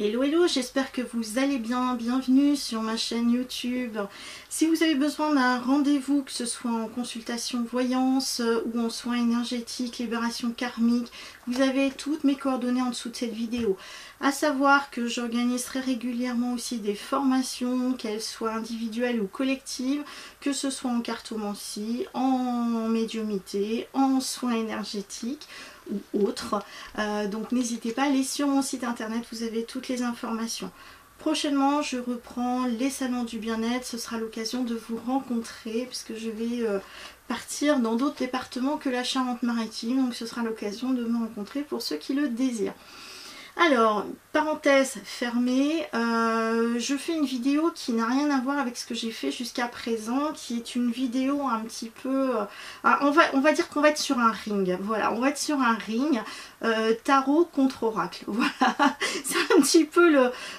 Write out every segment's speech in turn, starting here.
Hello hello, j'espère que vous allez bien, bienvenue sur ma chaîne YouTube. Si vous avez besoin d'un rendez-vous, que ce soit en consultation voyance ou en soins énergétiques, libération karmique, vous avez toutes mes coordonnées en dessous de cette vidéo. À savoir que j'organise très régulièrement aussi des formations, qu'elles soient individuelles ou collectives, que ce soit en cartomancie, en médiumité, en soins énergétiques ou autres. Donc n'hésitez pas à aller sur mon site internet, vous avez toutes les informations. Prochainement, je reprends les salons du bien-être. Ce sera l'occasion de vous rencontrer puisque je vais partir dans d'autres départements que la Charente-Maritime. Donc ce sera l'occasion de me rencontrer pour ceux qui le désirent. Alors, parenthèse fermée, je fais une vidéo qui n'a rien à voir avec ce que j'ai fait jusqu'à présent, qui est une vidéo un petit peu... on va dire qu'on va être sur un ring, voilà, on va être sur un ring, tarot contre oracle, voilà, c'est un petit peu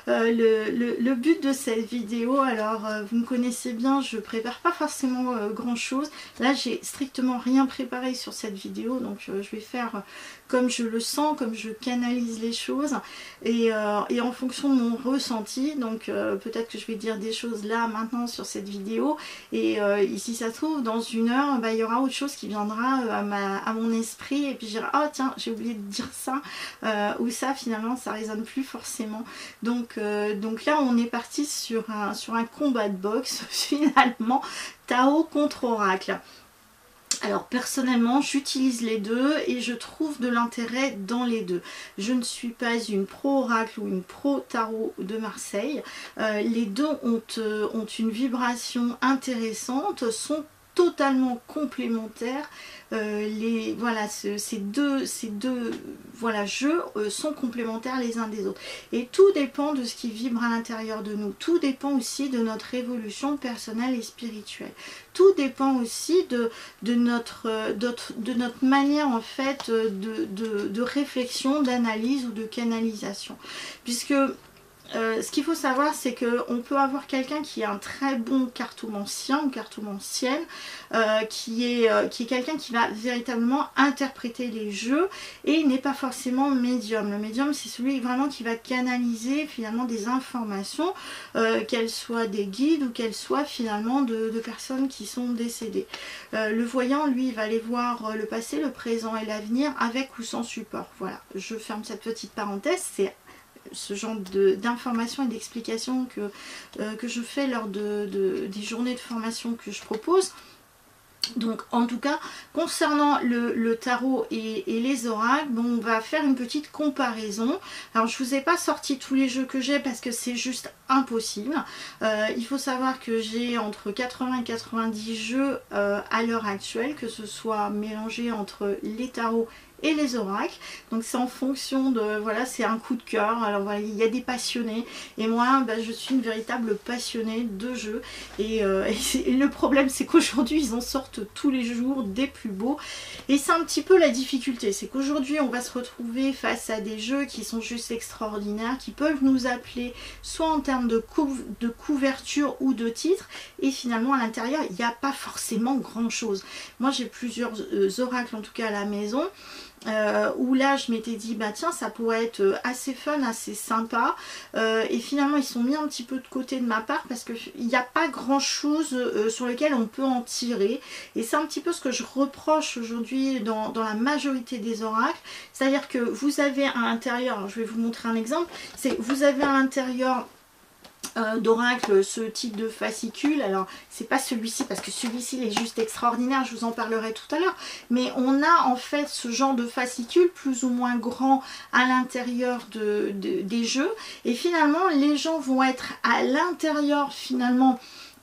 le but de cette vidéo. Alors, vous me connaissez bien, je prépare pas forcément grand chose, là j'ai strictement rien préparé sur cette vidéo, donc je vais faire comme je le sens, comme je canalise les choses et en fonction de mon ressenti. Donc peut-être que je vais dire des choses là maintenant sur cette vidéo et si ça se trouve dans une heure il y aura autre chose qui viendra à mon esprit et puis je dirai oh tiens j'ai oublié de dire ça ou ça finalement ça résonne plus forcément. Donc là on est parti sur un combat de boxe finalement, Tarot contre oracle. Alors personnellement j'utilise les deux et je trouve de l'intérêt dans les deux. Je ne suis pas une pro-oracle ou une pro-tarot de Marseille. Les deux ont une vibration intéressante, sont totalement complémentaires. Voilà, ces deux voilà, jeux sont complémentaires les uns des autres. Et tout dépend de ce qui vibre à l'intérieur de nous. Tout dépend aussi de notre évolution personnelle et spirituelle. Tout dépend aussi de notre manière en fait de réflexion, d'analyse ou de canalisation. Puisque ce qu'il faut savoir, c'est qu'on peut avoir quelqu'un qui est un très bon cartomancien ou cartomancienne, qui est quelqu'un qui va véritablement interpréter les jeux et il n'est pas forcément médium. Le médium, c'est celui vraiment qui va canaliser finalement des informations, qu'elles soient des guides ou qu'elles soient finalement de personnes qui sont décédées. Le voyant, lui, il va aller voir le passé, le présent et l'avenir avec ou sans support. Voilà, je ferme cette petite parenthèse. C'est ce genre d'informations et d'explications que je fais lors des journées de formation que je propose. Donc en tout cas concernant le tarot et les oracles, bon, on va faire une petite comparaison. Alors je vous ai pas sorti tous les jeux que j'ai parce que c'est juste impossible. Il faut savoir que j'ai entre 80 et 90 jeux à l'heure actuelle, que ce soit mélangé entre les tarots et les oracles. Donc c'est en fonction de, voilà, c'est un coup de cœur. Alors voilà, il y a des passionnés et moi je suis une véritable passionnée de jeux et le problème c'est qu'aujourd'hui ils en sortent tous les jours des plus beaux et c'est un petit peu la difficulté, c'est qu'aujourd'hui on va se retrouver face à des jeux qui sont juste extraordinaires, qui peuvent nous appeler soit en termes de couverture ou de titre et finalement à l'intérieur il n'y a pas forcément grand chose. Moi j'ai plusieurs oracles en tout cas à la maison. Où là je m'étais dit bah tiens ça pourrait être assez fun, assez sympa et finalement ils sont mis un petit peu de côté de ma part parce qu'il n'y a pas grand chose sur lequel on peut en tirer et c'est un petit peu ce que je reproche aujourd'hui dans la majorité des oracles, c'est à dire que vous avez à l'intérieur, je vais vous montrer un exemple, c'est vous avez à l'intérieur d'oracle ce type de fascicule. Alors c'est pas celui-ci parce que celui-ci il est juste extraordinaire, je vous en parlerai tout à l'heure, mais on a en fait ce genre de fascicule plus ou moins grand à l'intérieur des jeux et finalement les gens vont être à l'intérieur finalement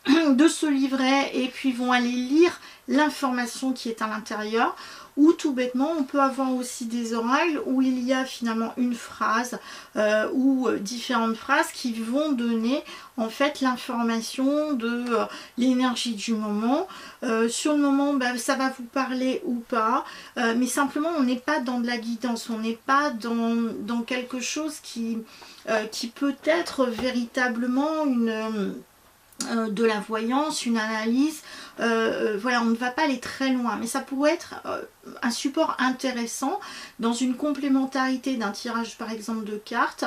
de ce livret et puis vont aller lire l'information qui est à l'intérieur. Ou tout bêtement on peut avoir aussi des oracles où il y a finalement une phrase ou différentes phrases qui vont donner en fait l'information de l'énergie du moment. Sur le moment ça va vous parler ou pas, mais simplement on n'est pas dans de la guidance, on n'est pas dans quelque chose qui peut être véritablement de la voyance, une analyse, voilà, on ne va pas aller très loin, mais ça pourrait être un support intéressant dans une complémentarité d'un tirage par exemple de cartes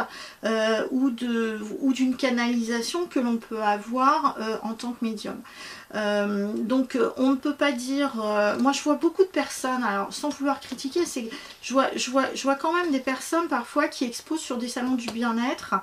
ou d'une canalisation que l'on peut avoir en tant que médium. Donc on ne peut pas dire, moi je vois beaucoup de personnes, alors sans vouloir critiquer, c'est je vois quand même des personnes parfois qui exposent sur des salons du bien-être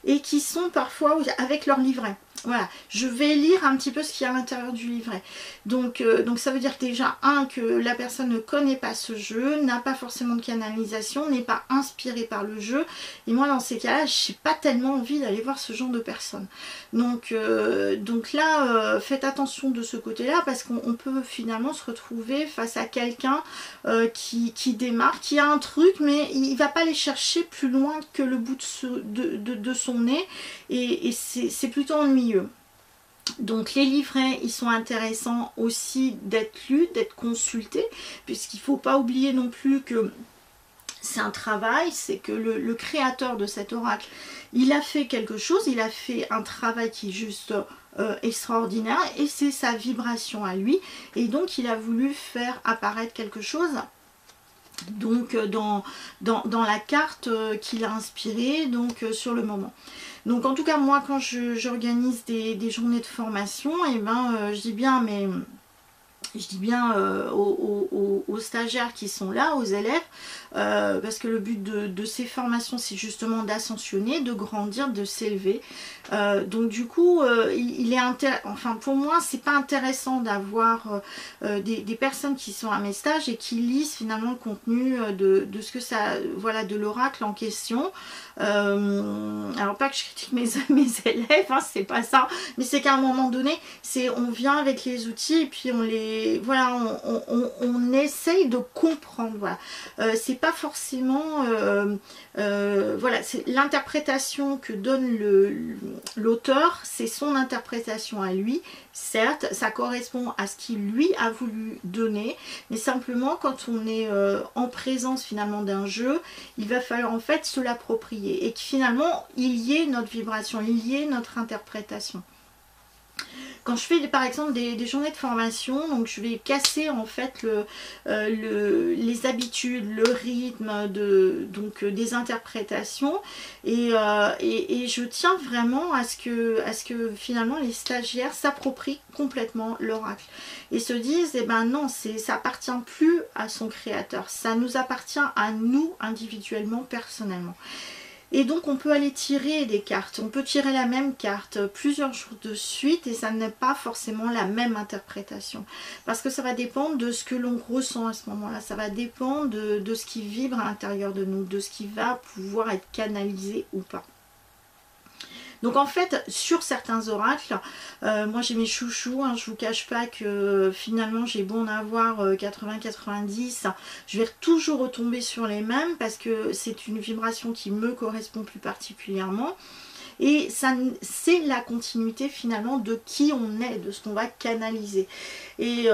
et qui sont parfois avec leur livret. Voilà, je vais lire un petit peu ce qu'il y a à l'intérieur du livret. Donc ça veut dire déjà, que la personne ne connaît pas ce jeu, n'a pas forcément de canalisation, n'est pas inspirée par le jeu. Et moi, dans ces cas-là, je n'ai pas tellement envie d'aller voir ce genre de personnes. Donc là, faites attention de ce côté-là, parce qu'on peut finalement se retrouver face à quelqu'un qui démarre, qui a un truc, mais il ne va pas aller chercher plus loin que le bout de son nez. Et c'est plutôt ennuyeux. Donc les livrets, ils sont intéressants aussi d'être lus, d'être consultés, puisqu'il ne faut pas oublier non plus que c'est un travail, c'est que le créateur de cet oracle, il a fait quelque chose, il a fait un travail qui est juste extraordinaire, et c'est sa vibration à lui, et donc il a voulu faire apparaître quelque chose. Donc dans la carte qu'il a inspirée sur le moment. Donc en tout cas moi quand j'organise des journées de formation, et je dis bien aux stagiaires qui sont là, aux élèves, parce que le but de ces formations c'est justement d'ascensionner, de grandir, de s'élever. Donc du coup enfin pour moi c'est pas intéressant d'avoir des personnes qui sont à mes stages et qui lisent finalement le contenu de ce que ça, voilà, de l'oracle en question. Alors pas que je critique mes élèves, c'est pas ça, mais c'est qu'à un moment donné on vient avec les outils et puis on essaye de comprendre, voilà. C'est pas forcément voilà, c'est l'interprétation que donne l'auteur, c'est son interprétation à lui. Certes, ça correspond à ce qu'il lui a voulu donner, mais simplement quand on est en présence finalement d'un jeu, il va falloir en fait se l'approprier et que finalement il y ait notre vibration, il y ait notre interprétation. Quand je fais par exemple des journées de formation, donc je vais casser en fait les habitudes, le rythme des interprétations, et je tiens vraiment à ce que finalement les stagiaires s'approprient complètement l'oracle et se disent non, ça appartient plus à son créateur, ça nous appartient à nous individuellement, personnellement. Et donc on peut aller tirer des cartes, on peut tirer la même carte plusieurs jours de suite et ça n'est pas forcément la même interprétation. Parce que ça va dépendre de ce que l'on ressent à ce moment-là, ça va dépendre de ce qui vibre à l'intérieur de nous, de ce qui va pouvoir être canalisé ou pas. Donc en fait, sur certains oracles, moi j'ai mes chouchous, je vous cache pas que finalement j'ai beau en avoir 80-90, je vais toujours retomber sur les mêmes parce que c'est une vibration qui me correspond plus particulièrement. Et c'est la continuité finalement de qui on est, de ce qu'on va canaliser. Et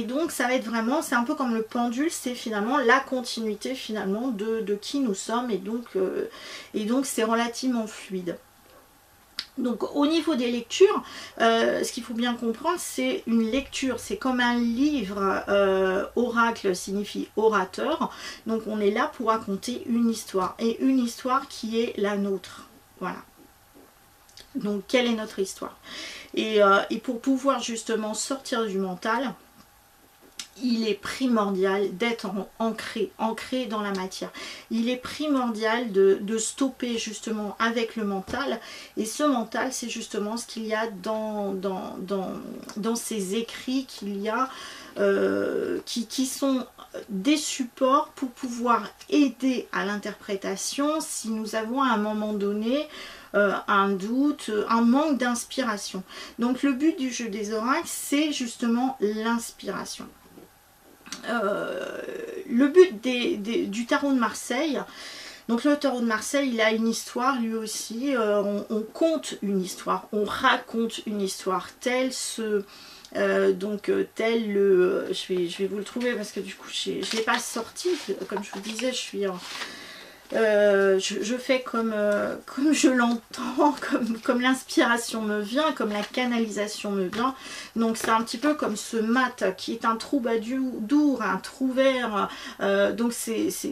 donc ça va être vraiment, c'est un peu comme le pendule, c'est finalement la continuité finalement de qui nous sommes. Et donc c'est relativement fluide. Donc au niveau des lectures, ce qu'il faut bien comprendre, c'est une lecture, c'est comme un livre, oracle signifie orateur, donc on est là pour raconter une histoire, et une histoire qui est la nôtre, voilà. Donc quelle est notre histoire, et pour pouvoir justement sortir du mental, il est primordial d'être ancré dans la matière. Il est primordial de stopper justement avec le mental. Et ce mental, c'est justement ce qu'il y a dans ces écrits qu'il y a, qui sont des supports pour pouvoir aider à l'interprétation si nous avons à un moment donné un doute, un manque d'inspiration. Donc le but du jeu des oracles, c'est justement l'inspiration. Le but du tarot de Marseille, donc le tarot de Marseille, il a une histoire lui aussi, on conte une histoire, on raconte une histoire, tel je vais vous le trouver parce que du coup je ne l'ai pas sorti, comme je vous disais, je suis je fais comme je l'entends, comme l'inspiration me vient, comme la canalisation me vient. Donc c'est un petit peu comme ce mat qui est un troubadour, un trouvère. Donc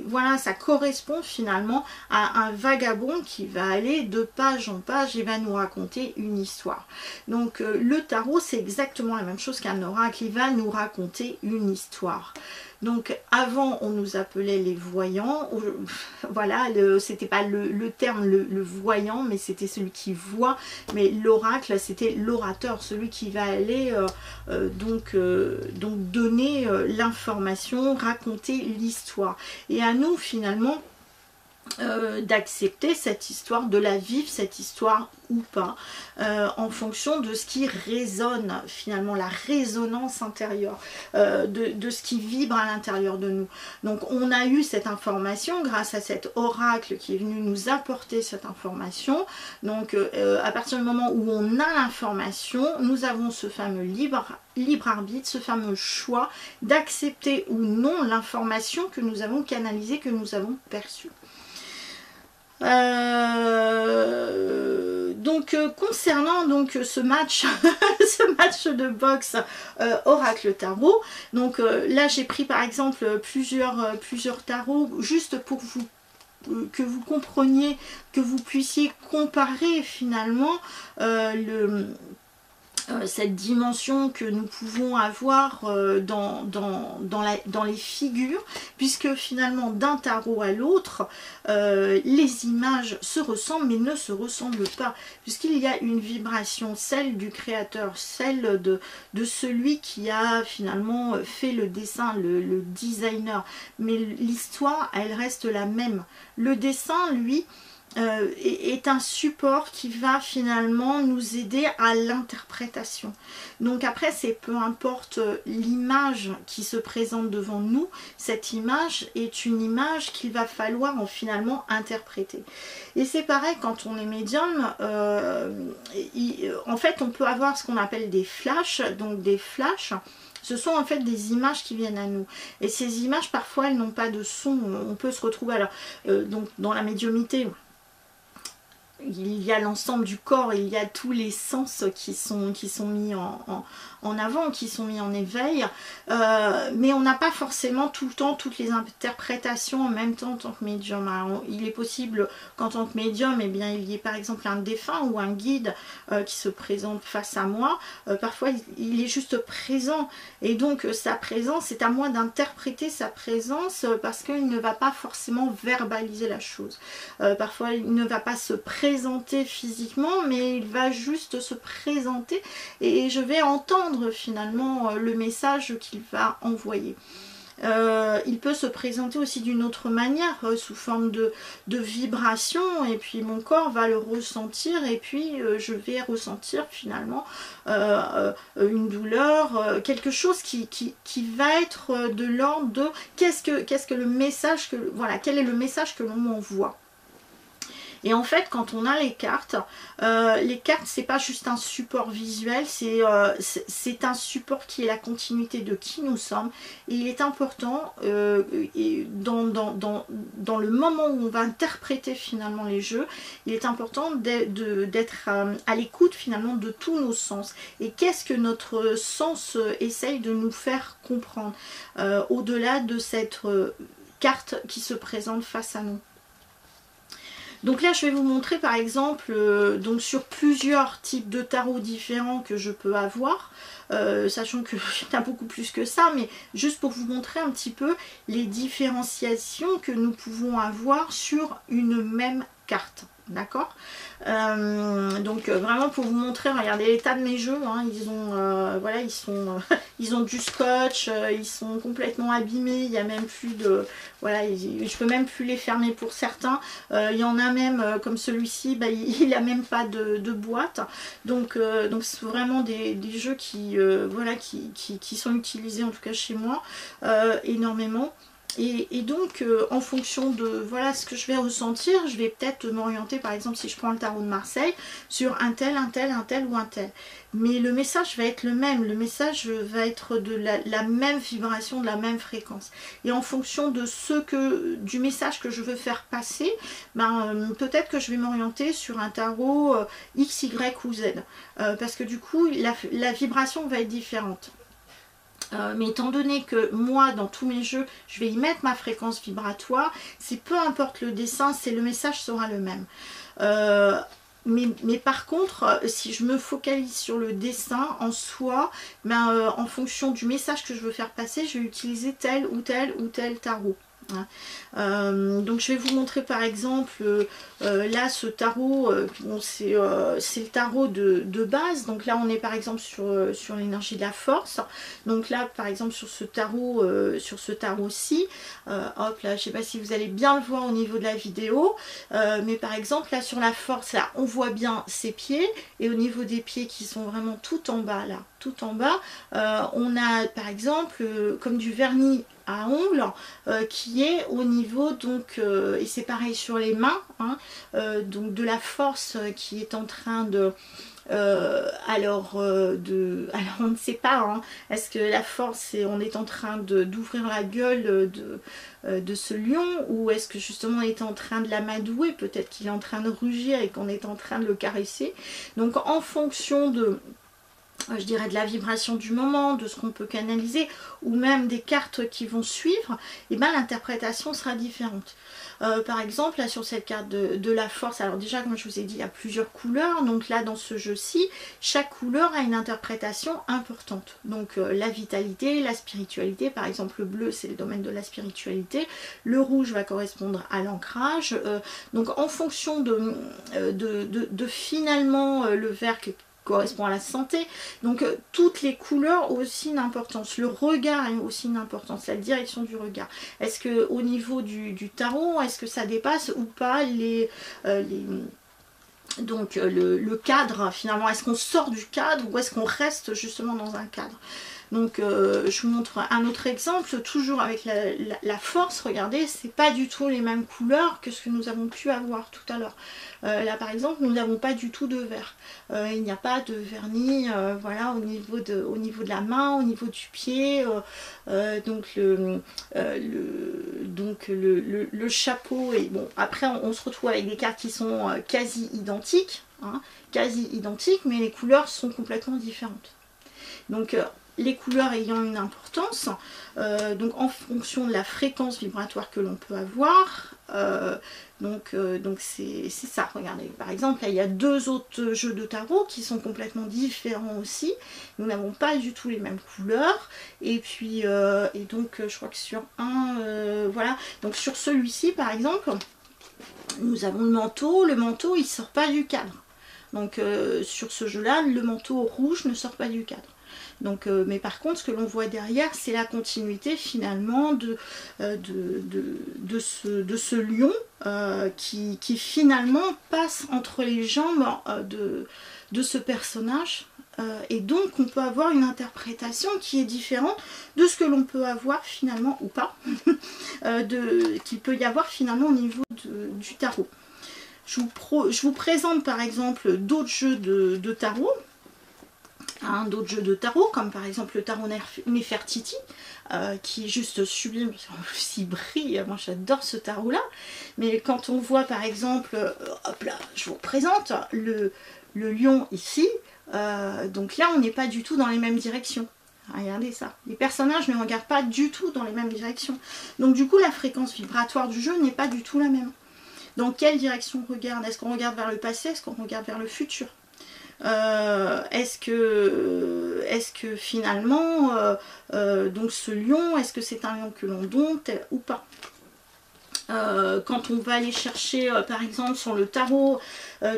voilà, ça correspond finalement à un vagabond qui va aller de page en page et va nous raconter une histoire. Donc le tarot, c'est exactement la même chose qu'un oracle, il va nous raconter une histoire. Donc avant on nous appelait les voyants, voilà, c'était pas le terme le voyant, mais c'était celui qui voit, mais l'oracle c'était l'orateur, celui qui va aller donc donner l'information, raconter l'histoire. Et à nous finalement d'accepter cette histoire, de la vivre cette histoire ou pas, en fonction de ce qui résonne finalement, la résonance intérieure, de ce qui vibre à l'intérieur de nous. Donc on a eu cette information grâce à cet oracle qui est venu nous apporter cette information. Donc à partir du moment où on a l'information, nous avons ce fameux libre arbitre, ce fameux choix d'accepter ou non l'information que nous avons canalisée, que nous avons perçue. Concernant donc ce match ce match de boxe oracle tarot, donc là j'ai pris par exemple plusieurs tarots juste pour que vous compreniez, que vous puissiez comparer finalement cette dimension que nous pouvons avoir dans les figures, puisque finalement d'un tarot à l'autre, les images se ressemblent mais ne se ressemblent pas, puisqu'il y a une vibration, celle du créateur, celle de celui qui a finalement fait le dessin, le designer, mais l'histoire elle reste la même. Le dessin lui est un support qui va finalement nous aider à l'interprétation. Donc après c'est peu importe l'image qui se présente devant nous, cette image est une image qu'il va falloir finalement interpréter. Et c'est pareil quand on est médium, en fait on peut avoir ce qu'on appelle des flashs, donc des flashs. Ce sont en fait des images qui viennent à nous. Et ces images, parfois, elles n'ont pas de son. On peut se retrouver, alors, donc, dans la médiumnité, il y a l'ensemble du corps, il y a tous les sens qui sont mis en avant, qui sont mis en éveil, mais on n'a pas forcément tout le temps toutes les interprétations en même temps en tant que médium. Alors, il est possible qu'en tant que médium, eh bien, il y ait par exemple un défunt ou un guide qui se présente face à moi. Parfois il est juste présent, et donc sa présence, c'est à moi d'interpréter sa présence, parce qu'il ne va pas forcément verbaliser la chose. Parfois il ne va pas se présenter physiquement, mais il va juste se présenter et je vais entendre finalement le message qu'il va envoyer. Il peut se présenter aussi d'une autre manière, sous forme de vibration, et puis mon corps va le ressentir, et puis je vais ressentir finalement une douleur, quelque chose qui va être de l'ordre de qu'est-ce que le message voilà, quel est le message que l'on m'envoie. Et en fait, quand on a les cartes c'est pas juste un support visuel, c'est un support qui est la continuité de qui nous sommes. Et il est important, dans le moment où on va interpréter finalement les jeux, il est important d'être à l'écoute finalement de tous nos sens. Et qu'est-ce que notre sens essaye de nous faire comprendre, au-delà de cette carte qui se présente face à nous. Donc là je vais vous montrer par exemple donc sur plusieurs types de tarots différents que je peux avoir, sachant que il y en a beaucoup plus que ça, mais juste pour vous montrer un petit peu les différenciations que nous pouvons avoir sur une même carte. D'accord, donc vraiment pour vous montrer, regardez l'état de mes jeux, hein, ils ont voilà, ils ont du scotch, ils sont complètement abîmés, il y a même plus de, voilà, je peux même plus les fermer pour certains, il y en a même comme celui-ci, bah, il a même pas de boîte, donc c'est vraiment des jeux qui voilà, qui sont utilisés en tout cas chez moi énormément. Et donc, en fonction de voilà ce que je vais ressentir, je vais peut-être m'orienter, par exemple, si je prends le tarot de Marseille, sur un tel ou un tel. Mais le message va être le même, le message va être de la même vibration, de la même fréquence. Et en fonction de du message que je veux faire passer, ben, peut-être que je vais m'orienter sur un tarot X, Y ou Z. Parce que du coup, la vibration va être différente. Mais étant donné que moi, dans tous mes jeux, je vais y mettre ma fréquence vibratoire, c'est peu importe le dessin, le message sera le même. Mais par contre, si je me focalise sur le dessin en soi, ben, en fonction du message que je veux faire passer, je vais utiliser tel ou tel tarot. Donc je vais vous montrer par exemple là ce tarot, bon, c'est le tarot de base. Donc là on est par exemple sur l'énergie de la force. Donc là par exemple sur ce tarot-ci, hop là, je sais pas si vous allez bien le voir au niveau de la vidéo, mais par exemple là sur la force, là on voit bien ses pieds, et au niveau des pieds qui sont vraiment tout en bas là, tout en bas, on a par exemple comme du vernis à ongles qui est au niveau, donc et c'est pareil sur les mains, hein, donc de la force qui est en train de alors on ne sait pas, hein, est-ce que la force on est en train d'ouvrir la gueule de ce lion, ou est-ce que justement on est en train de l'amadouer, peut-être qu'il est en train de rugir et qu'on est en train de le caresser. Donc en fonction de, je dirais, de la vibration du moment, de ce qu'on peut canaliser, ou même des cartes qui vont suivre, et ben l'interprétation sera différente. Par exemple, là sur cette carte de la force, alors déjà comme je vous ai dit, il y a plusieurs couleurs, donc là dans ce jeu-ci, chaque couleur a une interprétation importante. Donc la vitalité, la spiritualité, par exemple le bleu c'est le domaine de la spiritualité, le rouge va correspondre à l'ancrage, donc en fonction de finalement le vert qui correspond à la santé. Donc toutes les couleurs ont aussi une importance, le regard a aussi une importance, la direction du regard. Est-ce que au niveau du tarot, est-ce que ça dépasse ou pas donc le cadre finalement, est-ce qu'on sort du cadre ou est-ce qu'on reste justement dans un cadre? Donc je vous montre un autre exemple, toujours avec la force. Regardez, c'est pas du tout les mêmes couleurs que ce que nous avons pu avoir tout à l'heure. Là par exemple, nous n'avons pas du tout de vert. Il n'y a pas de vernis, voilà, au niveau de la main, au niveau du pied. Donc le chapeau, et bon, après on se retrouve avec des cartes qui sont quasi identiques, hein, quasi identiques, mais les couleurs sont complètement différentes. Donc les couleurs ayant une importance, donc en fonction de la fréquence vibratoire que l'on peut avoir, donc c'est ça. Regardez, par exemple, là, il y a deux autres jeux de tarot qui sont complètement différents aussi. Nous n'avons pas du tout les mêmes couleurs. Et puis, et donc, je crois que sur un, voilà, donc sur celui-ci, par exemple, nous avons le manteau il sort pas du cadre. Donc, sur ce jeu-là, le manteau rouge ne sort pas du cadre. Donc, mais par contre, ce que l'on voit derrière, c'est la continuité finalement de ce lion qui finalement passe entre les jambes de ce personnage. Et donc, on peut avoir une interprétation qui est différente de ce que l'on peut avoir finalement, ou pas, qu'il peut y avoir finalement au niveau du tarot. Je vous présente par exemple d'autres jeux de tarot. Hein, d'autres jeux de tarot, comme par exemple le tarot Nefertiti, qui est juste sublime, en plus il brille, moi j'adore ce tarot là. Mais quand on voit par exemple, hop là, je vous présente le lion ici, donc là on n'est pas du tout dans les mêmes directions. Regardez ça, les personnages ne regardent pas du tout dans les mêmes directions. Donc du coup la fréquence vibratoire du jeu n'est pas du tout la même. Dans quelle direction on regarde? Est-ce qu'on regarde vers le passé? Est-ce qu'on regarde vers le futur? Est-ce que finalement donc ce lion, est-ce que c'est un lion que l'on dompte ou pas? Quand on va aller chercher par exemple sur le tarot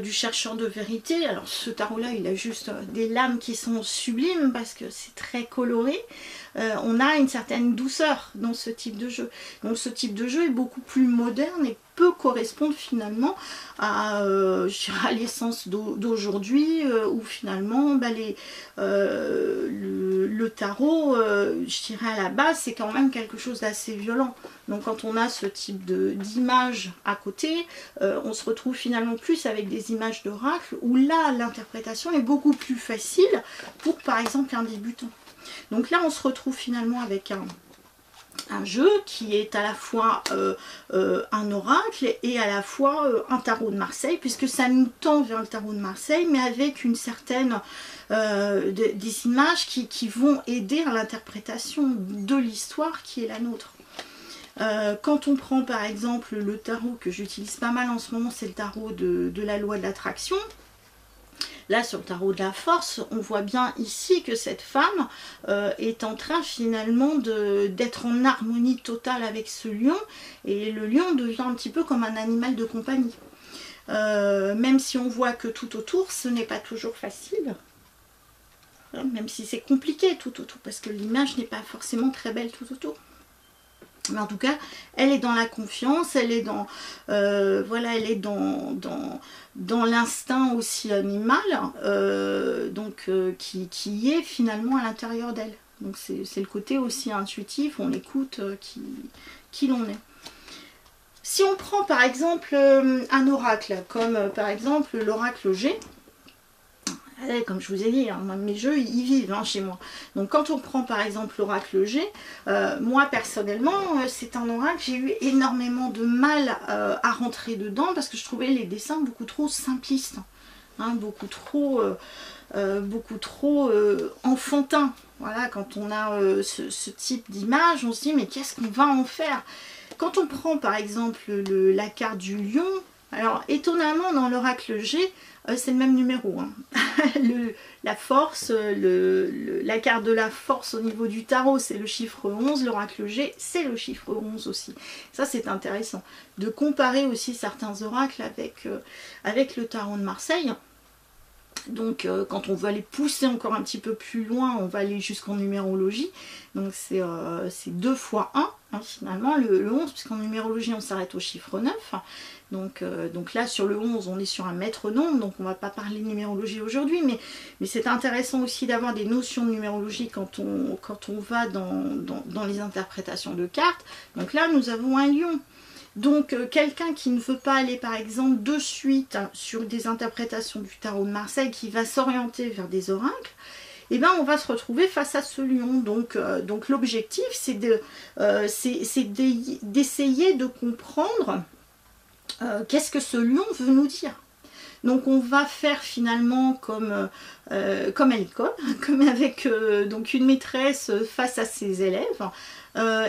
du chercheur de vérité, alors ce tarot là il a juste des lames qui sont sublimes parce que c'est très coloré, on a une certaine douceur dans ce type de jeu. Donc ce type de jeu est beaucoup plus moderne et peut correspondre finalement à, l'essence d'aujourd'hui, où finalement le tarot, je dirais à la base, c'est quand même quelque chose d'assez violent. Donc quand on a ce type d'image à côté, on se retrouve finalement plus avec des images d'oracle, où là l'interprétation est beaucoup plus facile pour par exemple un débutant. Donc là on se retrouve finalement avec un jeu qui est à la fois un oracle et à la fois un tarot de Marseille, puisque ça nous tend vers le tarot de Marseille, mais avec une certaine des images qui vont aider à l'interprétation de l'histoire qui est la nôtre. Quand on prend par exemple le tarot que j'utilise pas mal en ce moment, c'est le tarot de la loi de l'attraction. Là, sur le tarot de la force, on voit bien ici que cette femme est en train finalement d'être en harmonie totale avec ce lion. Et le lion devient un petit peu comme un animal de compagnie. Même si on voit que tout autour, ce n'est pas toujours facile. Même si c'est compliqué tout autour, parce que l'image n'est pas forcément très belle tout autour. Mais en tout cas, elle est dans la confiance, elle est dans, voilà, elle est dans l'instinct aussi animal, qui est finalement à l'intérieur d'elle. Donc c'est le côté aussi intuitif, on écoute qui l'on est. Si on prend par exemple un oracle, comme par exemple l'oracle G, comme je vous ai dit, hein, mes jeux ils vivent chez moi. Donc quand on prend par exemple l'oracle G, moi personnellement c'est un oracle, j'ai eu énormément de mal à rentrer dedans parce que je trouvais les dessins beaucoup trop simplistes, hein, beaucoup trop enfantins. Voilà, quand on a ce type d'image, on se dit mais qu'est-ce qu'on va en faire? Quand on prend par exemple la carte du lion, alors étonnamment dans l'oracle G, c'est le même numéro. Hein. La force, la carte de la force au niveau du tarot, c'est le chiffre 11. L'oracle G, c'est le chiffre 11 aussi. Ça, c'est intéressant. De comparer aussi certains oracles avec le tarot de Marseille. Donc, quand on veut aller pousser encore un petit peu plus loin, on va aller jusqu'en numérologie. Donc, c'est 2 fois 1, hein, finalement, le 11, puisqu'en numérologie, on s'arrête au chiffre 9. Donc là, sur le 11, on est sur un métronome, donc on ne va pas parler de numérologie aujourd'hui, mais c'est intéressant aussi d'avoir des notions de numérologie quand on va dans les interprétations de cartes. Donc là, nous avons un lion. Donc quelqu'un qui ne veut pas aller par exemple de suite sur des interprétations du tarot de Marseille, qui va s'orienter vers des oracles, eh ben on va se retrouver face à ce lion. Donc l'objectif c'est d'essayer de comprendre qu'est-ce que ce lion veut nous dire. Donc on va faire finalement comme à l'école, comme avec donc une maîtresse face à ses élèves.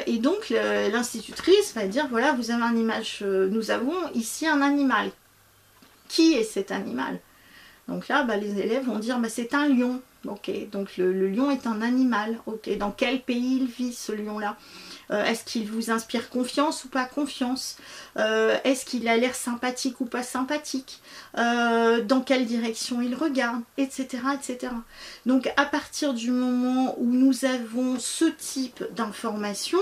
Et donc l'institutrice va dire voilà, vous avez une image, nous avons ici un animal. Qui est cet animal? Donc là, les élèves vont dire c'est un lion. Ok, donc le lion est un animal. Ok, dans quel pays il vit ce lion-là? Est-ce qu'il vous inspire confiance ou pas confiance? Est-ce qu'il a l'air sympathique ou pas sympathique? Dans quelle direction il regarde? Etc. etc. Donc à partir du moment où nous avons ce type d'informations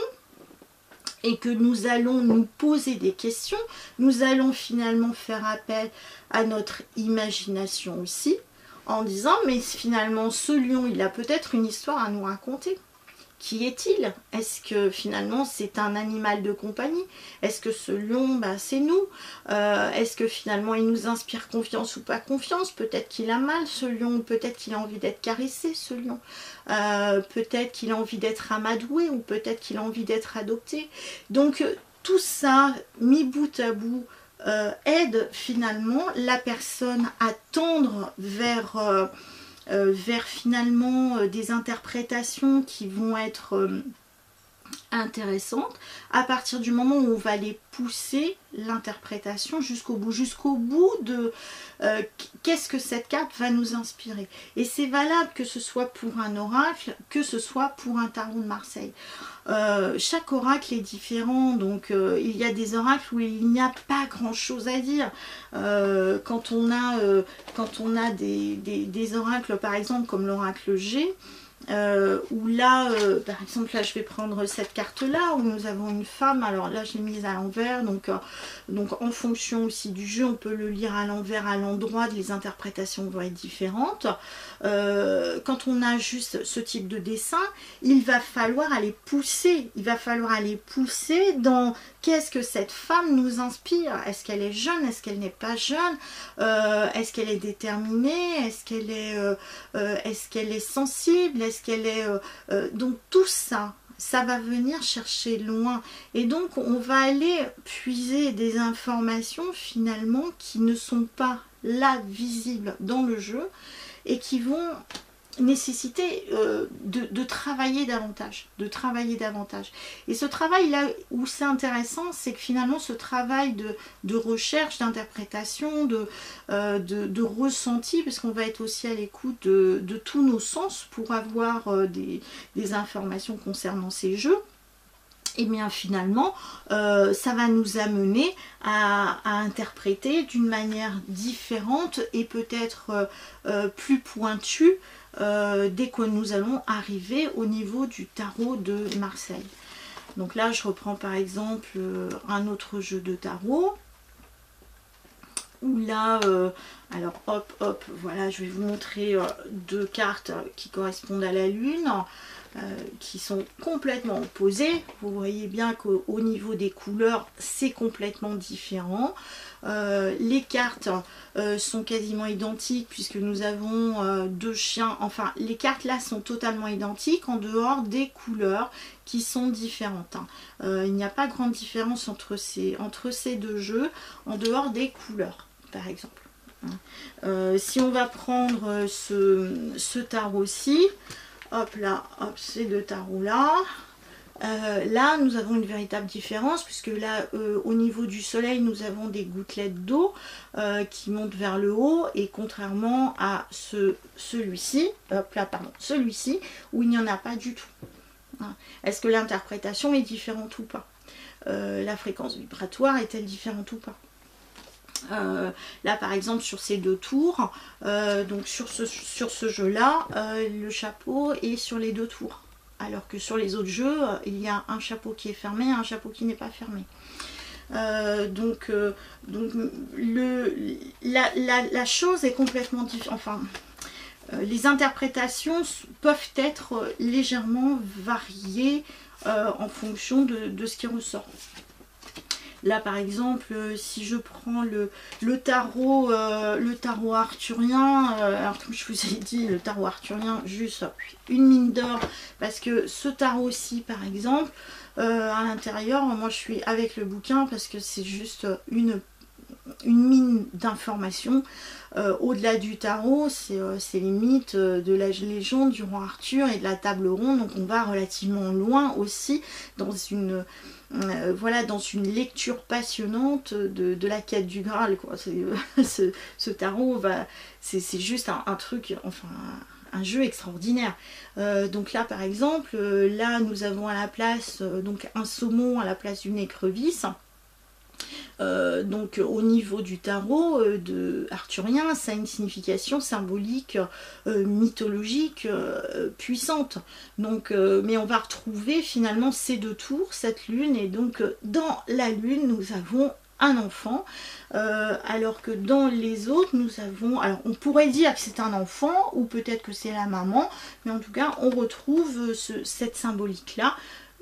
et que nous allons nous poser des questions, nous allons finalement faire appel à notre imagination aussi, en disant mais finalement ce lion il a peut-être une histoire à nous raconter. Qui est-il? Est-ce que finalement c'est un animal de compagnie? Est-ce que ce lion, c'est nous? Est-ce que finalement il nous inspire confiance ou pas confiance? Peut-être qu'il a mal ce lion, peut-être qu'il a envie d'être caressé ce lion, peut-être qu'il a envie d'être amadoué ou peut-être qu'il a envie d'être adopté. Donc tout ça, mis bout à bout, aide finalement la personne à tendre vers finalement des interprétations qui vont être intéressantes à partir du moment où on va aller pousser l'interprétation jusqu'au bout de qu'est-ce que cette carte va nous inspirer. Et c'est valable que ce soit pour un oracle, que ce soit pour un tarot de Marseille. Chaque oracle est différent, donc il y a des oracles où il n'y a pas grand chose à dire. Quand on a des oracles par exemple comme l'oracle G, où là, par exemple, là je vais prendre cette carte-là, où nous avons une femme, alors là je l'ai mise à l'envers, donc en fonction aussi du jeu, on peut le lire à l'envers, à l'endroit, les interprétations vont être différentes. Quand on a juste ce type de dessin, il va falloir aller pousser, dans qu'est-ce que cette femme nous inspire. Est-ce qu'elle est jeune, est-ce qu'elle n'est pas jeune, est-ce qu'elle est déterminée, est-ce qu'elle est sensible, est-ce qu'elle est... donc tout ça, ça va venir chercher loin. Et donc on va aller puiser des informations finalement qui ne sont pas là visibles dans le jeu et qui vont nécessiter de travailler davantage, Et ce travail là où c'est intéressant, c'est que finalement ce travail de recherche, d'interprétation, de ressenti, parce qu'on va être aussi à l'écoute de tous nos sens pour avoir des informations concernant ces jeux, et bien finalement ça va nous amener à interpréter d'une manière différente et peut-être plus pointue dès que nous allons arriver au niveau du tarot de Marseille. Donc là je reprends par exemple un autre jeu de tarot où là alors hop, voilà, je vais vous montrer deux cartes qui correspondent à la lune, qui sont complètement opposées. Vous voyez bien qu'au niveau des couleurs c'est complètement différent. Les cartes sont quasiment identiques puisque nous avons deux chiens, enfin les cartes là sont totalement identiques en dehors des couleurs qui sont différentes. Il n'y a pas grande différence entre ces deux jeux en dehors des couleurs par exemple. Si on va prendre ce tarot-ci, hop là, hop, ces deux tarots-là, là nous avons une véritable différence puisque là au niveau du soleil nous avons des gouttelettes d'eau qui montent vers le haut, et contrairement à celui-ci, hop là, pardon, celui-ci où il n'y en a pas du tout. Est-ce que l'interprétation est différente ou pas? La fréquence vibratoire est-elle différente ou pas? Là par exemple sur ces deux tours, donc sur ce jeu là, le chapeau est sur les deux tours, alors que sur les autres jeux il y a un chapeau qui est fermé et un chapeau qui n'est pas fermé. Donc la chose est complètement différente. Enfin, les interprétations peuvent être légèrement variées en fonction de ce qui ressort. Là par exemple, si je prends le tarot arthurien, alors comme je vous ai dit, le tarot arthurien, juste une mine d'or, parce que ce tarot-ci par exemple, à l'intérieur, moi je suis avec le bouquin parce que c'est juste une mine d'informations. Au-delà du tarot, c'est les mythes de la légende du roi Arthur et de la table ronde, donc on va relativement loin aussi dans une voilà, dans une lecture passionnante de la quête du Graal, quoi. Ce tarot, c'est juste un truc, enfin un jeu extraordinaire. Donc là par exemple, là nous avons à la place donc un saumon à la place d'une écrevisse. Donc au niveau du tarot arthurien, ça a une signification symbolique, mythologique, puissante. Donc, mais on va retrouver finalement ces deux tours, cette lune, et donc dans la lune nous avons un enfant, alors que dans les autres nous avons, alors on pourrait dire que c'est un enfant ou peut-être que c'est la maman, mais en tout cas on retrouve cette symbolique là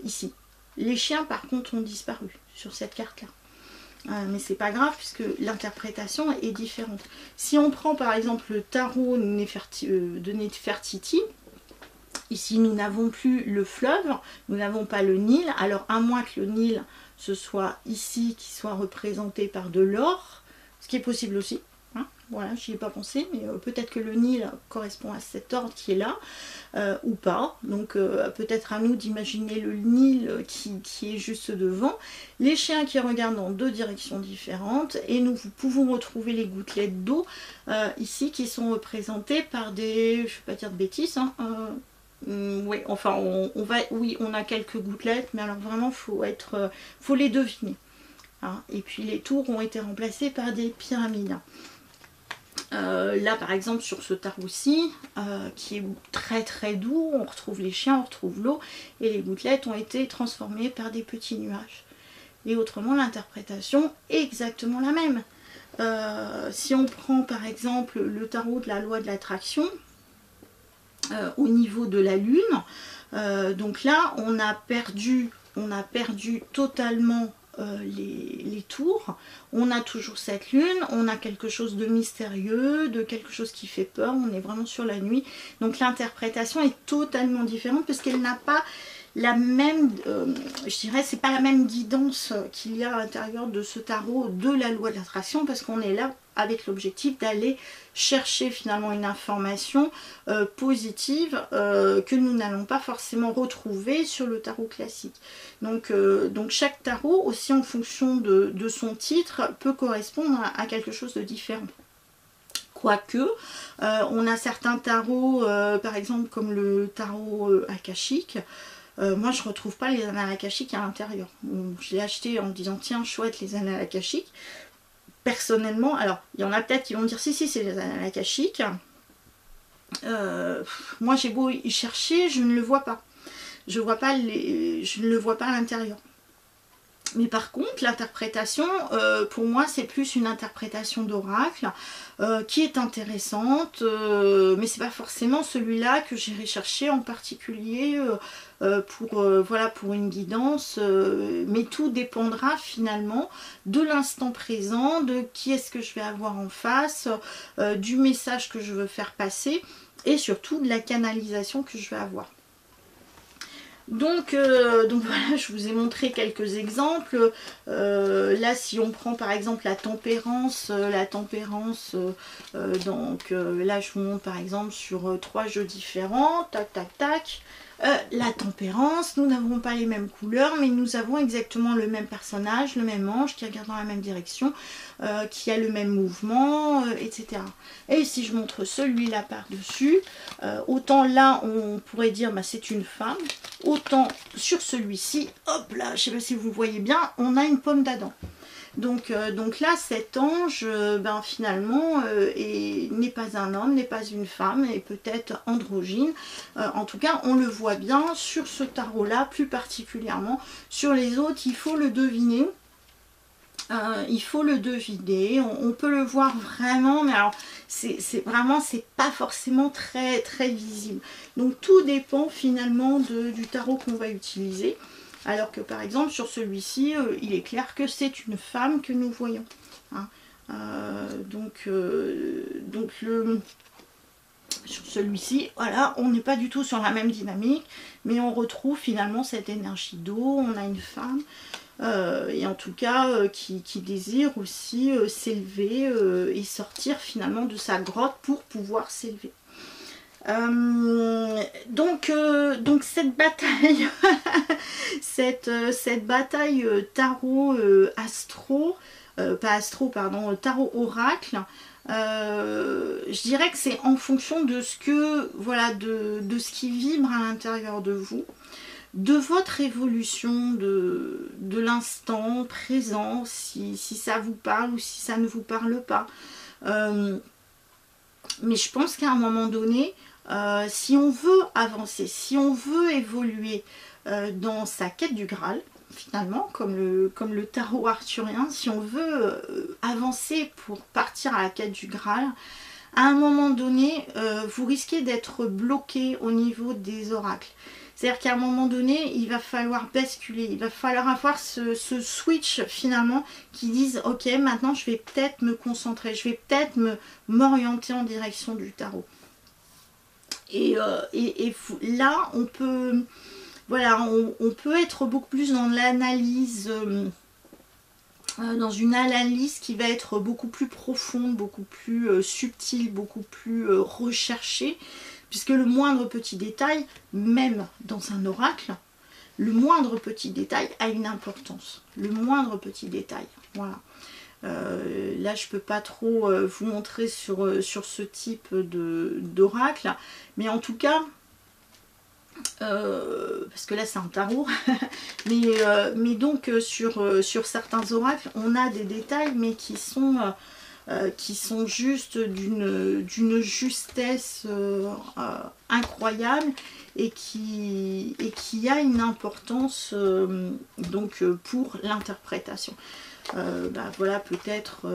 ici. Les chiens par contre ont disparu sur cette carte là. Mais c'est pas grave puisque l'interprétation est différente. Si on prend par exemple le tarot de Nefertiti, ici nous n'avons plus le fleuve, nous n'avons pas le Nil, alors à moins que le Nil ce soit ici, qui soit représenté par de l'or, ce qui est possible aussi. Voilà, j'y ai pas pensé, mais peut-être que le Nil correspond à cet ordre qui est là, ou pas. Donc peut-être à nous d'imaginer le Nil qui est juste devant. Les chiens qui regardent dans deux directions différentes, et nous pouvons retrouver les gouttelettes d'eau ici qui sont représentées par des, je ne vais pas dire de bêtises, oui, enfin oui, on a quelques gouttelettes, mais alors vraiment faut les deviner. Et puis les tours ont été remplacés par des pyramides. Là par exemple sur ce tarot-ci, qui est très très doux, on retrouve les chiens, on retrouve l'eau, et les gouttelettes ont été transformées par des petits nuages. Et autrement l'interprétation est exactement la même. Si on prend par exemple le tarot de la loi de l'attraction, au niveau de la lune, donc là on a perdu totalement les tours, on a toujours cette lune, on a quelque chose de mystérieux, de quelque chose qui fait peur, on est vraiment sur la nuit, donc l'interprétation est totalement différente parce qu'elle n'a pas la même, je dirais, c'est pas la même guidance qu'il y a à l'intérieur de ce tarot de la loi de l'attraction, parce qu'on est là avec l'objectif d'aller chercher finalement une information positive que nous n'allons pas forcément retrouver sur le tarot classique. Donc chaque tarot, aussi en fonction de son titre, peut correspondre à quelque chose de différent. Quoique, on a certains tarots, par exemple comme le tarot akashique. Moi je retrouve pas les annales akashiques à l'intérieur. Je l'ai acheté en me disant tiens chouette les annales akashiques. Personnellement, alors il y en a peut-être qui vont me dire si c'est les annales akashiques. Moi j'ai beau y chercher, je ne le vois pas. Je ne le vois pas à l'intérieur. Mais par contre, l'interprétation, pour moi, c'est plus une interprétation d'oracle qui est intéressante, mais c'est pas forcément celui-là que j'irai chercher en particulier voilà, pour une guidance. Mais tout dépendra finalement de l'instant présent, de qui est-ce que je vais avoir en face, du message que je veux faire passer et surtout de la canalisation que je vais avoir. Donc voilà, je vous ai montré quelques exemples. Là, si on prend par exemple la tempérance, donc là je vous montre par exemple sur 3 jeux différents, tac tac tac. La tempérance, nous n'avons pas les mêmes couleurs, mais nous avons exactement le même personnage, le même ange qui regarde dans la même direction, qui a le même mouvement, etc. Et si je montre celui-là par-dessus, autant là on pourrait dire bah, c'est une femme, autant sur celui-ci, hop là, je ne sais pas si vous voyez bien, on a une pomme d'Adam. Donc là, cet ange, ben, finalement, n'est pas un homme, n'est pas une femme, et peut-être androgyne. En tout cas, on le voit bien sur ce tarot-là, plus particulièrement. Sur les autres, il faut le deviner. On peut le voir vraiment, mais alors c'est pas forcément très très visible. Donc tout dépend finalement du tarot qu'on va utiliser. Alors que par exemple sur celui-ci, il est clair que c'est une femme que nous voyons. Hein. Sur celui-ci, voilà, on n'est pas du tout sur la même dynamique, mais on retrouve finalement cette énergie d'eau, on a une femme, et en tout cas qui désire aussi s'élever et sortir finalement de sa grotte pour pouvoir s'élever. Donc cette bataille cette bataille tarot astro, pas astro pardon, tarot oracle, je dirais que c'est en fonction de ce que voilà de ce qui vibre à l'intérieur de vous, de votre évolution de l'instant présent, si ça vous parle ou si ça ne vous parle pas. Mais je pense qu'à un moment donné, si on veut avancer, si on veut évoluer dans sa quête du Graal, finalement, comme le tarot arthurien, si on veut avancer pour partir à la quête du Graal, à un moment donné, vous risquez d'être bloqué au niveau des oracles. C'est-à-dire qu'à un moment donné, il va falloir basculer, il va falloir avoir ce switch finalement qui dise « Ok, maintenant je vais peut-être me concentrer, je vais peut-être m'orienter en direction du tarot ». Et là, on peut, voilà, on peut être beaucoup plus dans l'analyse, dans une analyse qui va être beaucoup plus profonde, beaucoup plus subtile, beaucoup plus recherchée, puisque le moindre petit détail, même dans un oracle, le moindre petit détail a une importance. Le moindre petit détail, voilà. Là je peux pas trop vous montrer sur ce type d'oracle, mais en tout cas parce que là c'est un tarot mais donc sur certains oracles on a des détails mais qui sont qui sont juste d'une justesse incroyable et qui a une importance donc pour l'interprétation. Voilà, peut-être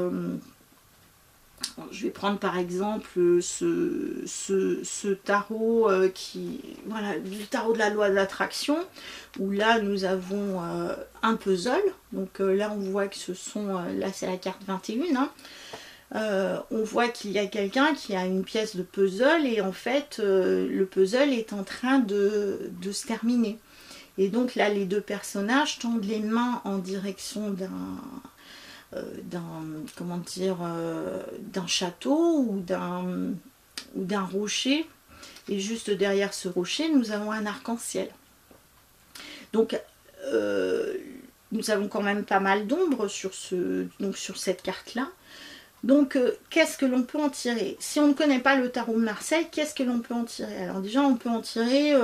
je vais prendre par exemple ce tarot voilà, du tarot de la loi de l'attraction, où là nous avons un puzzle. Donc là on voit que ce sont, là c'est la carte 21, hein. On voit qu'il y a quelqu'un qui a une pièce de puzzle et en fait le puzzle est en train de se terminer. Et donc là les deux personnages tendent les mains en direction comment dire, d'un château ou d'un rocher, et juste derrière ce rocher nous avons un arc-en-ciel. Donc nous avons quand même pas mal d'ombre sur cette carte là. Donc qu'est-ce que l'on peut en tirer? Si on ne connaît pas le tarot de Marseille, qu'est-ce que l'on peut en tirer? Alors déjà on peut en tirer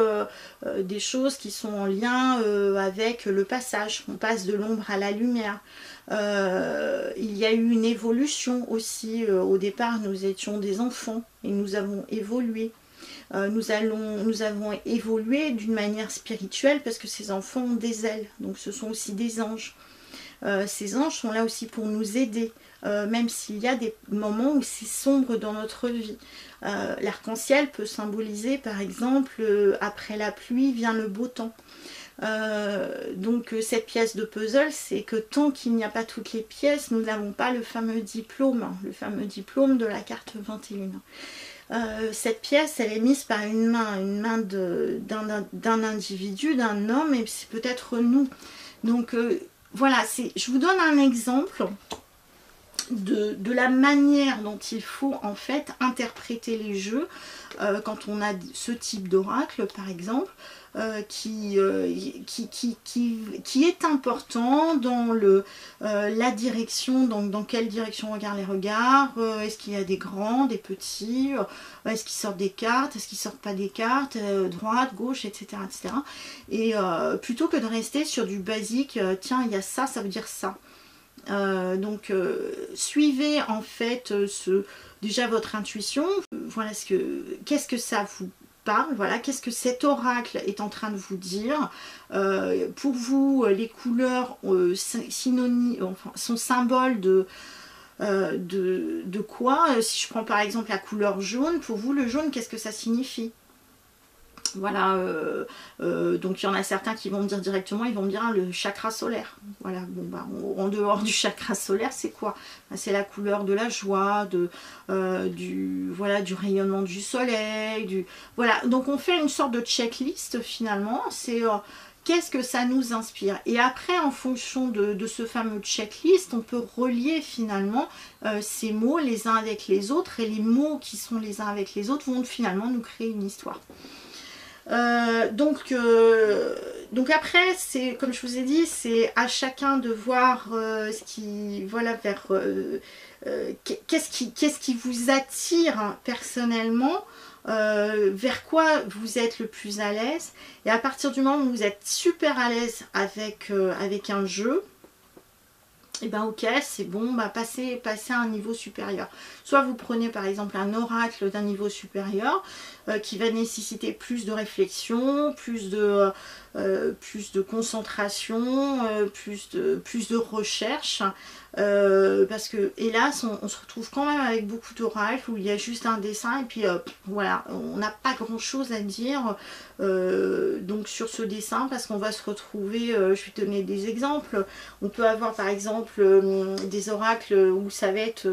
des choses qui sont en lien avec le passage. On passe de l'ombre à la lumière. Il y a eu une évolution aussi. Au départ nous étions des enfants et nous avons évolué. Nous avons évolué d'une manière spirituelle parce que ces enfants ont des ailes. Donc ce sont aussi des anges. Ces anges sont là aussi pour nous aider. Même s'il y a des moments où c'est sombre dans notre vie. L'arc-en-ciel peut symboliser par exemple après la pluie vient le beau temps. Donc cette pièce de puzzle, c'est que tant qu'il n'y a pas toutes les pièces, nous n'avons pas le fameux diplôme de la carte 21. Cette pièce, elle est mise par une main d'un individu, d'un homme, et c'est peut-être nous. Donc voilà, je vous donne un exemple de la manière dont il faut en fait interpréter les jeux quand on a ce type d'oracle par exemple, qui est important dans la direction, donc dans quelle direction regardent les regards, est-ce qu'il y a des grands, des petits, est-ce qu'ils sortent des cartes, est-ce qu'ils sortent pas des cartes, droite, gauche, etc. etc. Et plutôt que de rester sur du basique, tiens il y a ça, ça veut dire ça. Donc suivez en fait déjà votre intuition, voilà qu'est-ce que ça vous parle, voilà qu'est-ce que cet oracle est en train de vous dire. Pour vous les couleurs sont symboles de quoi. Si je prends par exemple la couleur jaune, pour vous le jaune, qu'est-ce que ça signifie? Voilà, donc il y en a certains qui vont me dire directement, ils vont me dire le chakra solaire. Voilà, bon, en dehors du chakra solaire, c'est quoi? C'est la couleur de la joie, du rayonnement du soleil, voilà. Donc on fait une sorte de checklist finalement, c'est qu'est-ce que ça nous inspire? Et après, en fonction de ce fameux checklist, on peut relier finalement ces mots les uns avec les autres, et les mots qui sont les uns avec les autres vont finalement nous créer une histoire. Donc après, c'est comme je vous ai dit, c'est à chacun de voir ce qui, voilà, vers qu'est-ce qui vous attire personnellement, vers quoi vous êtes le plus à l'aise. Et à partir du moment où vous êtes super à l'aise avec un jeu, et ben ok, c'est bon, passez à un niveau supérieur. Soit vous prenez par exemple un oracle d'un niveau supérieur qui va nécessiter plus de réflexion, plus de concentration, plus de recherche, parce que hélas on se retrouve quand même avec beaucoup d'oracles où il y a juste un dessin et puis voilà, on n'a pas grand chose à dire donc sur ce dessin, parce qu'on va se retrouver, je vais donner des exemples. On peut avoir par exemple des oracles où ça va être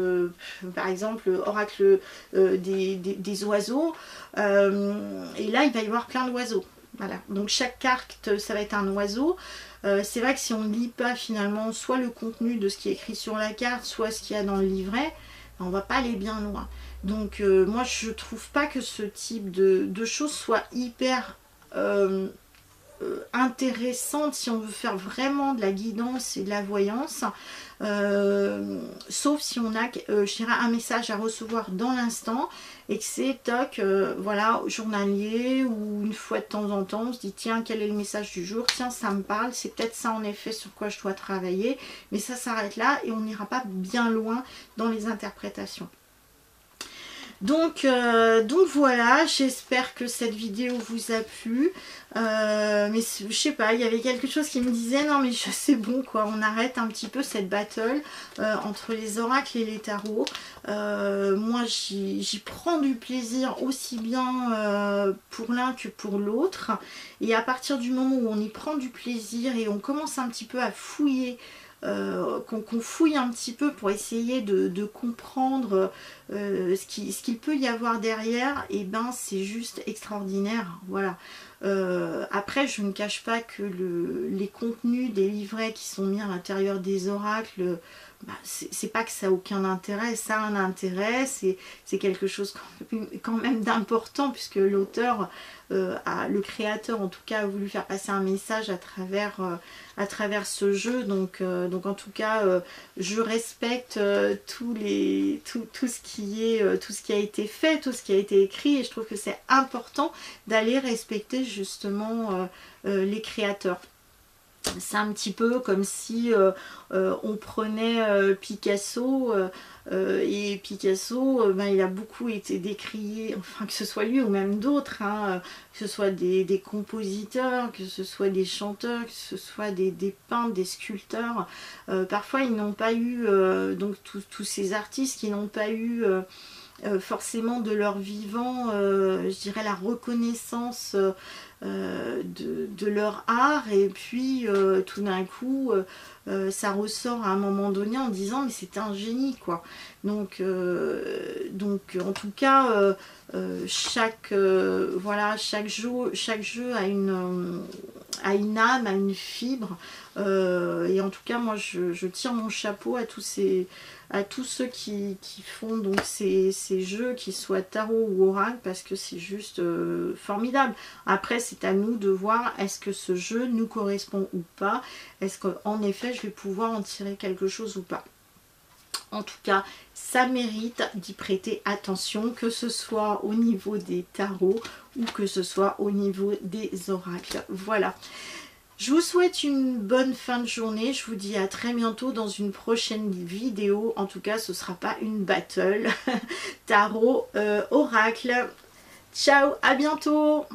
par exemple oracle des oiseaux, et là il va y avoir plein d'oiseaux. Voilà, donc chaque carte ça va être un oiseau. C'est vrai que si on ne lit pas finalement soit le contenu de ce qui est écrit sur la carte, soit ce qu'il y a dans le livret, on va pas aller bien loin. Donc moi je trouve pas que ce type de choses soit hyper intéressante si on veut faire vraiment de la guidance et de la voyance. Sauf si on a je dirais un message à recevoir dans l'instant et que c'est toc voilà, journalier ou une fois de temps en temps on se dit tiens, quel est le message du jour, tiens ça me parle, c'est peut-être ça en effet sur quoi je dois travailler, mais ça s'arrête là et on n'ira pas bien loin dans les interprétations. Donc voilà, j'espère que cette vidéo vous a plu. Mais je sais pas, il y avait quelque chose qui me disait non mais c'est bon quoi, on arrête un petit peu cette battle entre les oracles et les tarots. Moi j'y prends du plaisir aussi bien pour l'un que pour l'autre. Et à partir du moment où on y prend du plaisir et on commence un petit peu à fouiller, qu'on fouille un petit peu pour essayer de comprendre ce qu'il peut y avoir derrière, et ben c'est juste extraordinaire. Voilà. Après je ne cache pas que les contenus des livrets qui sont mis à l'intérieur des oracles, bah, c'est pas que ça a aucun intérêt, ça a un intérêt, c'est quelque chose quand même d'important puisque l'auteur, le créateur en tout cas, a voulu faire passer un message à travers ce jeu. Donc en tout cas je respecte tout ce qui a été fait, tout ce qui a été écrit, et je trouve que c'est important d'aller respecter justement les créateurs. C'est un petit peu comme si on prenait Picasso et Picasso, ben, il a beaucoup été décrié, enfin que ce soit lui ou même d'autres, hein, que ce soit des compositeurs, que ce soit des chanteurs, que ce soit des peintres, des sculpteurs. Parfois ils n'ont pas eu, donc tous ces artistes qui n'ont pas eu forcément de leur vivant, je dirais la reconnaissance de leur art, et puis tout d'un coup ça ressort à un moment donné en disant mais c'était un génie quoi. Donc en tout cas voilà, chaque jeu a une âme, a une fibre, et en tout cas moi je tire mon chapeau à tous ceux qui font donc ces jeux, qu'ils soient tarot ou oracle, parce que c'est juste formidable. Après c'est à nous de voir est-ce que ce jeu nous correspond ou pas, est-ce qu'en effet je vais pouvoir en tirer quelque chose ou pas. En tout cas, ça mérite d'y prêter attention, que ce soit au niveau des tarots ou que ce soit au niveau des oracles. Voilà. Je vous souhaite une bonne fin de journée. Je vous dis à très bientôt dans une prochaine vidéo. En tout cas, ce ne sera pas une battle tarot oracle. Ciao, à bientôt!